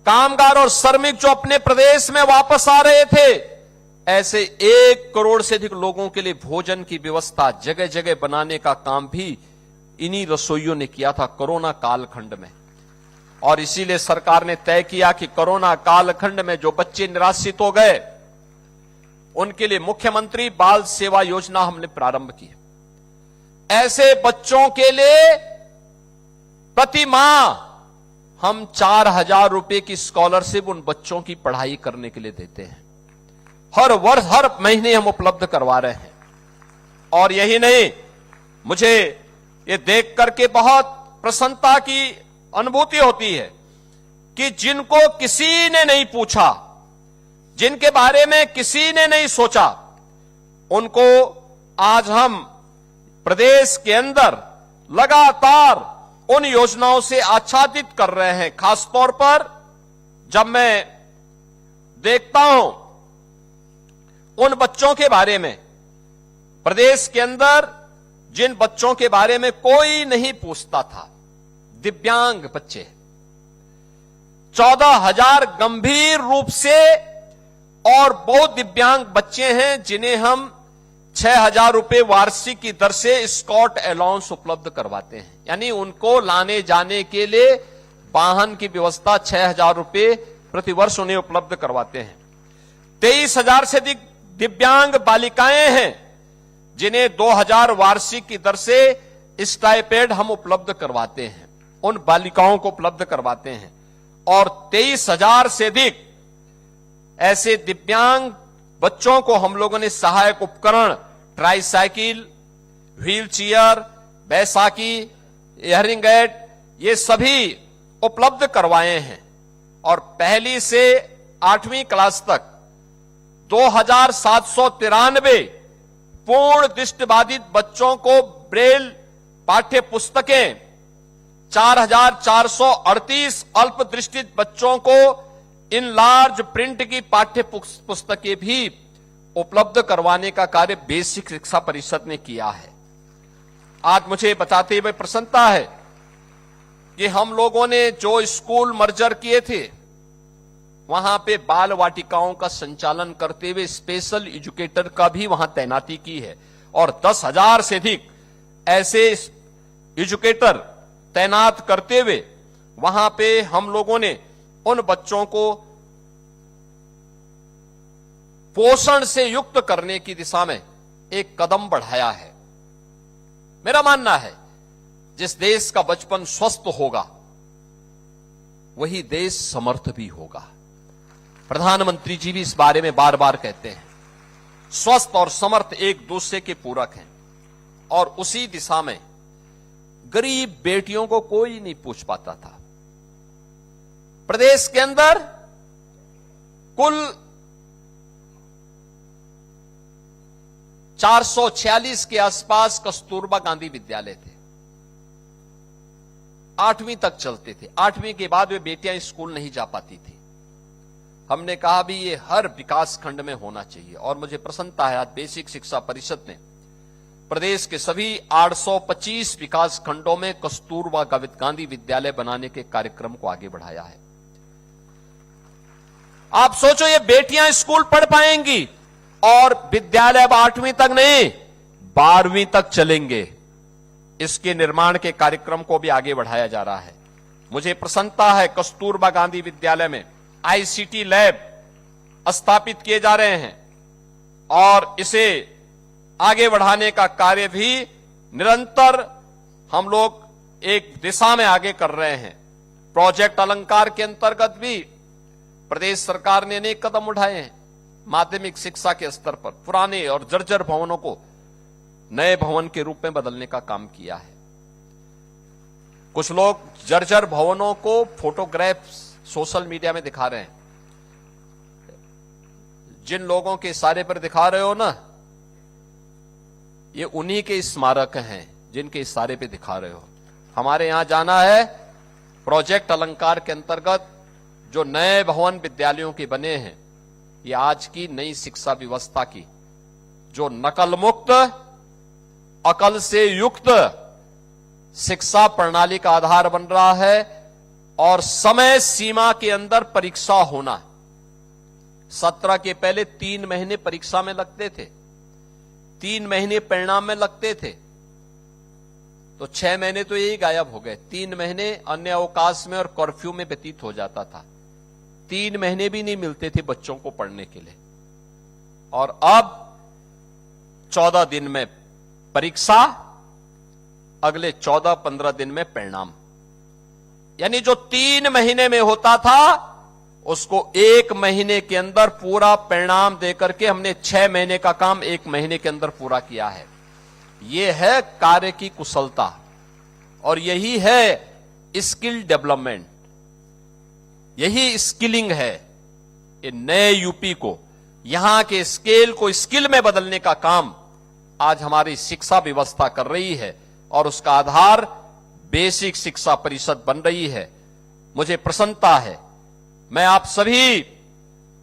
कामगार और श्रमिक जो अपने प्रदेश में वापस आ रहे थे, ऐसे 1 करोड़ से अधिक लोगों के लिए भोजन की व्यवस्था जगह जगह बनाने का काम भी इन्हीं रसोइयों ने किया था कोरोना कालखंड में। और इसीलिए सरकार ने तय किया कि कोरोना कालखंड में जो बच्चे निराश्रित हो गए, उनके लिए मुख्यमंत्री बाल सेवा योजना हमने प्रारंभ की। ऐसे बच्चों के लिए प्रति माह हम 4,000 रुपए की स्कॉलरशिप उन बच्चों की पढ़ाई करने के लिए देते हैं। हर वर्ष, हर महीने हम उपलब्ध करवा रहे हैं। और यही नहीं, मुझे ये देख करके बहुत प्रसन्नता की अनुभूति होती है कि जिनको किसी ने नहीं पूछा, जिनके बारे में किसी ने नहीं सोचा, उनको आज हम प्रदेश के अंदर लगातार उन योजनाओं से आच्छादित कर रहे हैं। खासतौर पर जब मैं देखता हूं उन बच्चों के बारे में, प्रदेश के अंदर जिन बच्चों के बारे में कोई नहीं पूछता था, दिव्यांग बच्चे, 14,000 गंभीर रूप से और बहुत दिव्यांग बच्चे हैं जिन्हें हम 6,000 रुपए वार्षिक की दर से स्कॉट अलाउंस उपलब्ध करवाते हैं। यानी उनको लाने जाने के लिए वाहन की व्यवस्था 6,000 रुपए प्रतिवर्ष उन्हें उपलब्ध करवाते हैं। 23,000 से अधिक दिव्यांग बालिकाएं हैं जिन्हें 2000 वार्षिक की दर से स्टाइपेंड हम उपलब्ध करवाते हैं, उन बालिकाओं को उपलब्ध करवाते हैं। और 23,000 से अधिक ऐसे दिव्यांग बच्चों को हम लोगों ने सहायक उपकरण, tricycle, wheel chair, Baisakhi, hearing aid, ये सभी उपलब्ध करवाए हैं। और पहली से 8वीं क्लास तक 2793 पूर्ण दृष्टिबाधित बच्चों को ब्रेल पाठ्य पुस्तकें, 4438 अल्प दृष्टित बच्चों को इन लार्ज प्रिंट की पाठ्य पुस्तकें भी उपलब्ध करवाने का कार्य बेसिक शिक्षा परिषद ने किया है। आज मुझे बताते हुए प्रसन्नता है कि हम लोगों ने जो स्कूल मर्जर किए थे, वहां पे बाल वाटिकाओं का संचालन करते हुए स्पेशल एजुकेटर का भी वहां तैनाती की है। और 10,000 से अधिक ऐसे एजुकेटर तैनात करते हुए वहां पे हम लोगों ने उन बच्चों को पोषण से युक्त करने की दिशा में एक कदम बढ़ाया है। मेरा मानना है, जिस देश का बचपन स्वस्थ होगा वही देश समर्थ भी होगा। प्रधानमंत्री जी भी इस बारे में बार बार कहते हैं, स्वस्थ और समर्थ एक दूसरे के पूरक हैं। और उसी दिशा में गरीब बेटियों को कोई नहीं पूछ पाता था। प्रदेश के अंदर कुल 446 के आसपास कस्तूरबा गांधी विद्यालय थे, 8वीं तक चलते थे। 8वीं के बाद वे बेटियां स्कूल नहीं जा पाती थी। हमने कहा भी ये हर विकास खंड में होना चाहिए। और मुझे प्रसन्नता है, आज बेसिक शिक्षा परिषद ने प्रदेश के सभी 825 विकास खंडों में कस्तूरबा गांधी विद्यालय बनाने के कार्यक्रम को आगे बढ़ाया है। आप सोचो, ये बेटियां स्कूल पढ़ पाएंगी और विद्यालय अब 8वीं तक नहीं 12वीं तक चलेंगे। इसके निर्माण के कार्यक्रम को भी आगे बढ़ाया जा रहा है। मुझे प्रसन्नता है, कस्तूरबा गांधी विद्यालय में आईसीटी लैब स्थापित किए जा रहे हैं और इसे आगे बढ़ाने का कार्य भी निरंतर हम लोग एक दिशा में आगे कर रहे हैं। प्रोजेक्ट अलंकार के अंतर्गत भी प्रदेश सरकार ने अनेक कदम उठाए हैं। माध्यमिक शिक्षा के स्तर पर पुराने और जर्जर भवनों को नए भवन के रूप में बदलने का काम किया है। कुछ लोग जर्जर भवनों को फोटोग्राफ्स सोशल मीडिया में दिखा रहे हैं। जिन लोगों के इशारे पर दिखा रहे हो ना, ये उन्हीं के स्मारक हैं जिनके इशारे पे दिखा रहे हो। हमारे यहां जाना है, प्रोजेक्ट अलंकार के अंतर्गत जो नए भवन विद्यालयों के बने हैं, ये आज की नई शिक्षा व्यवस्था की जो नकल मुक्त, अकल से युक्त शिक्षा प्रणाली का आधार बन रहा है। और समय सीमा के अंदर परीक्षा होना, 17 के पहले 3 महीने परीक्षा में लगते थे, 3 महीने परिणाम में लगते थे, तो 6 महीने तो यही गायब हो गए। 3 महीने अन्य अवकाश में और कर्फ्यू में व्यतीत हो जाता था। 3 महीने भी नहीं मिलते थे बच्चों को पढ़ने के लिए। और अब 14 दिन में परीक्षा, अगले 14-15 दिन में परिणाम। यानी जो 3 महीने में होता था उसको 1 महीने के अंदर पूरा परिणाम देकर के हमने 6 महीने का काम 1 महीने के अंदर पूरा किया है। यह है कार्य की कुशलता और यही है स्किल डेवलपमेंट, यही स्किलिंग है। ये नए यूपी को, यहां के स्केल को स्किल में बदलने का काम आज हमारी शिक्षा व्यवस्था कर रही है और उसका आधार बेसिक शिक्षा परिषद बन रही है। मुझे प्रसन्नता है। मैं आप सभी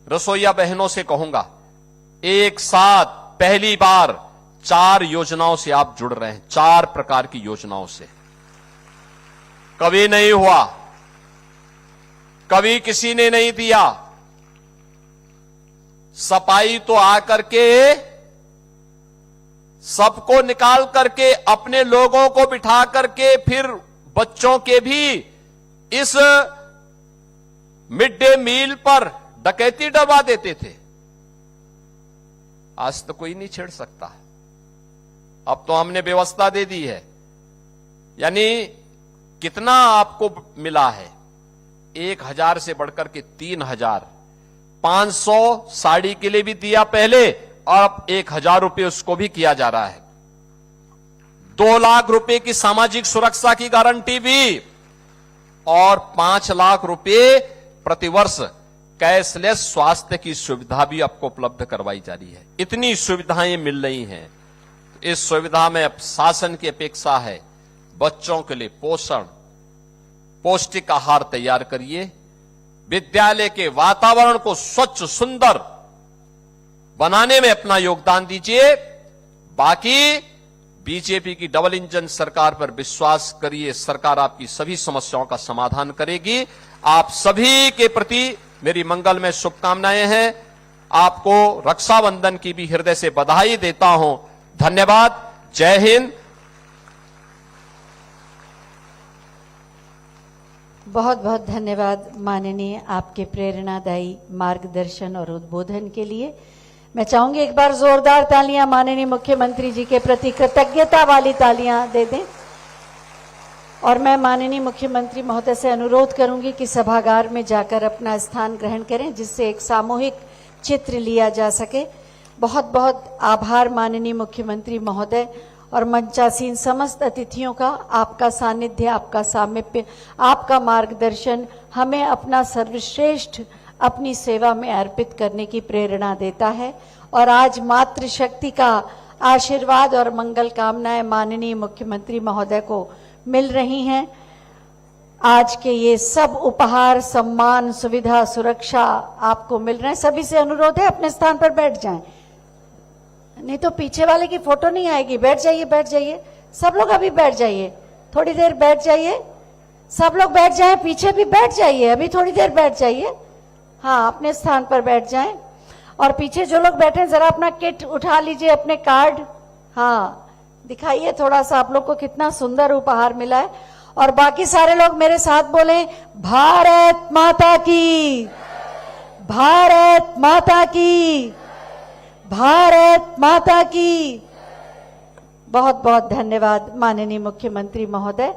रसोइया बहनों से कहूंगा, एक साथ पहली बार 4 योजनाओं से आप जुड़ रहे हैं, 4 प्रकार की योजनाओं से। कभी नहीं हुआ, कभी किसी ने नहीं दिया। सफाई तो आकर के सबको निकाल करके अपने लोगों को बिठा करके फिर बच्चों के भी इस मिड डे मील पर डकैती डलवा देते थे। आज तो कोई नहीं छेड़ सकता। अब तो हमने व्यवस्था दे दी है। यानी कितना आपको मिला है? 1000 से बढ़कर के 3000, 500 साड़ी के लिए भी दिया पहले, और अब 1000 रुपए उसको भी किया जा रहा है। 2 लाख रुपए की सामाजिक सुरक्षा की गारंटी भी, और 5 लाख रुपए प्रतिवर्ष कैशलेस स्वास्थ्य की सुविधा भी आपको उपलब्ध करवाई जा रही है। इतनी सुविधाएं मिल रही हैं। इस सुविधा में अब शासन की अपेक्षा है बच्चों के लिए पोषण, पौष्टिक आहार तैयार करिए, विद्यालय के वातावरण को स्वच्छ सुंदर बनाने में अपना योगदान दीजिए। बाकी बीजेपी की डबल इंजन सरकार पर विश्वास करिए, सरकार आपकी सभी समस्याओं का समाधान करेगी। आप सभी के प्रति मेरी मंगलमय शुभकामनाएं हैं। आपको रक्षाबंधन की भी हृदय से बधाई देता हूं। धन्यवाद। जय हिंद। बहुत बहुत धन्यवाद माननीय, आपके प्रेरणादायी मार्गदर्शन और उद्बोधन के लिए। मैं चाहूंगी एक बार जोरदार तालियां माननीय मुख्यमंत्री जी के प्रति कृतज्ञता वाली तालियां दे दें। और मैं माननीय मुख्यमंत्री महोदय से अनुरोध करूंगी कि सभागार में जाकर अपना स्थान ग्रहण करें, जिससे एक सामूहिक चित्र लिया जा सके। बहुत बहुत आभार माननीय मुख्यमंत्री महोदय, और मंचासीन समस्त अतिथियों का। आपका सानिध्य, आपका सामीप्य, आपका मार्गदर्शन हमें अपना सर्वश्रेष्ठ अपनी सेवा में अर्पित करने की प्रेरणा देता है। और आज मातृशक्ति का आशीर्वाद और मंगल कामनाएं माननीय मुख्यमंत्री महोदय को मिल रही हैं। आज के ये सब उपहार, सम्मान, सुविधा, सुरक्षा आपको मिल रहे हैं। सभी से अनुरोध है अपने स्थान पर बैठ जाएं, नहीं तो पीछे वाले की फोटो नहीं आएगी। बैठ जाइए, बैठ जाइए, सब लोग अभी बैठ जाइए, थोड़ी देर बैठ जाइए, सब लोग बैठ जाएं, पीछे भी बैठ जाइए, अभी थोड़ी देर बैठ जाइए। हाँ, अपने स्थान पर बैठ जाएं। और पीछे जो लोग बैठे जरा अपना किट उठा लीजिए, अपने कार्ड, हाँ दिखाइए थोड़ा सा आप लोग को कितना सुंदर उपहार मिला है। और बाकी सारे लोग मेरे साथ बोले, भारत माता की, भारत माता की, भारत माता की। बहुत बहुत धन्यवाद माननीय मुख्यमंत्री महोदय।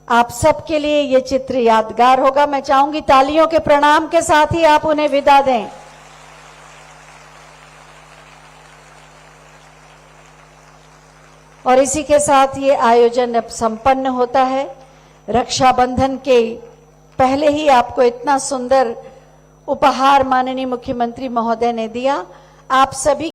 आप सबके लिए ये चित्र यादगार होगा। मैं चाहूंगी तालियों के प्रणाम के साथ ही आप उन्हें विदा दें। और इसी के साथ ये आयोजन अब संपन्न होता है। रक्षाबंधन के पहले ही आपको इतना सुंदर उपहार माननीय मुख्यमंत्री महोदय ने दिया। आप सभी